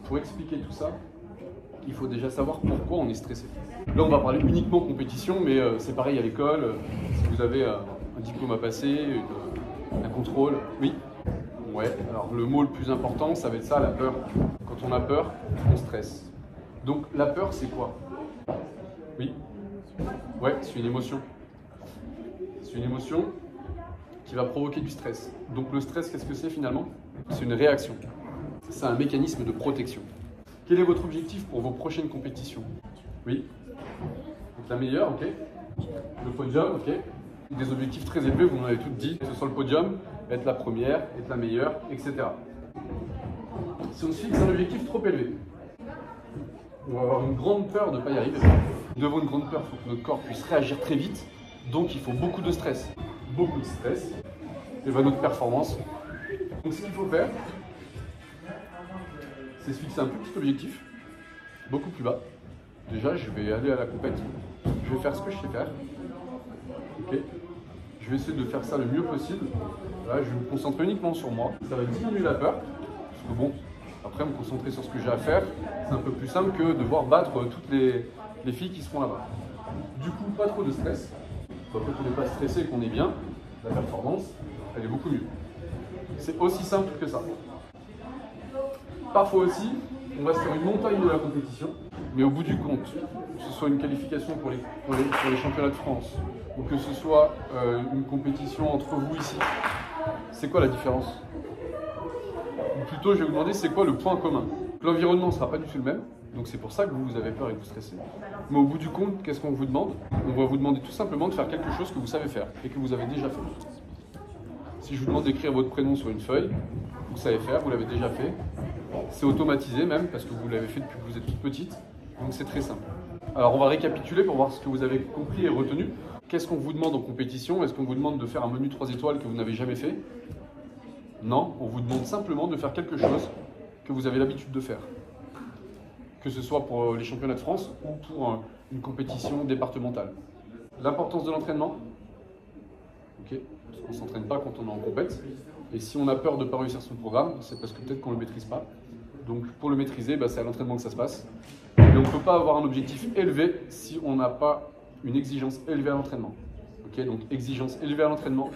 Pour expliquer tout ça, il faut déjà savoir pourquoi on est stressé. Là, on va parler uniquement compétition, mais c'est pareil à l'école. Si vous avez un diplôme à passer, un contrôle, oui. Ouais, alors le mot le plus important, ça va être ça, la peur. Quand on a peur, on stresse. Donc la peur, c'est quoi? Oui. Ouais, c'est une émotion. C'est une émotion qui va provoquer du stress. Donc le stress, qu'est-ce que c'est finalement? C'est une réaction. C'est un mécanisme de protection. Quel est votre objectif pour vos prochaines compétitions? Oui. Donc la meilleure, ok. Le podium, ok. Des objectifs très élevés, vous m'en avez toutes dit, que ce soit le podium, être la première, être la meilleure, etc. Si on se fixe un objectif trop élevé, on va avoir une grande peur de ne pas y arriver. Devant une grande peur, il faut que notre corps puisse réagir très vite, donc il faut beaucoup de stress. Beaucoup de stress, et va notre performance. Donc ce qu'il faut faire, c'est se fixer un plus petit objectif, beaucoup plus bas. Déjà, je vais aller à la compétition, je vais faire ce que je sais faire. Okay. Je vais essayer de faire ça le mieux possible. Là, je vais me concentrer uniquement sur moi. Ça va diminuer la peur. Parce que bon, après me concentrer sur ce que j'ai à faire, c'est un peu plus simple que de devoir battre toutes les filles qui seront là-bas. Du coup, pas trop de stress. Quand on n'est pas stressé et qu'on est bien, la performance, elle est beaucoup mieux. C'est aussi simple que ça. Parfois aussi, on va sur une montagne de la compétition, mais au bout du compte, que ce soit une qualification pour les championnats de France, ou que ce soit une compétition entre vous ici, c'est quoi la différence? Ou plutôt, je vais vous demander, c'est quoi le point commun? L'environnement ne sera pas du tout le même, donc c'est pour ça que vous avez peur et que vous stressez. Mais au bout du compte, qu'est-ce qu'on vous demande? On va vous demander tout simplement de faire quelque chose que vous savez faire et que vous avez déjà fait. Si je vous demande d'écrire votre prénom sur une feuille, vous savez faire, vous l'avez déjà fait. C'est automatisé même, parce que vous l'avez fait depuis que vous êtes toute petite, donc c'est très simple. Alors on va récapituler pour voir ce que vous avez compris et retenu. Qu'est-ce qu'on vous demande en compétition? Est-ce qu'on vous demande de faire un menu 3 étoiles que vous n'avez jamais fait? Non, on vous demande simplement de faire quelque chose que vous avez l'habitude de faire. Que ce soit pour les championnats de France ou pour une compétition départementale. L'importance de l'entraînement, ok, parce qu'on ne s'entraîne pas quand on est en compète. Et si on a peur de ne pas réussir son programme, c'est parce que peut-être qu'on ne le maîtrise pas. Donc pour le maîtriser, c'est à l'entraînement que ça se passe. Mais on ne peut pas avoir un objectif élevé si on n'a pas une exigence élevée à l'entraînement. Okay, donc exigence élevée à l'entraînement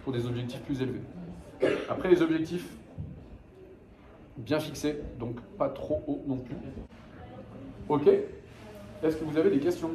pour des objectifs plus élevés. Après les objectifs, bien fixés, donc pas trop haut non plus. Ok? Est-ce que vous avez des questions?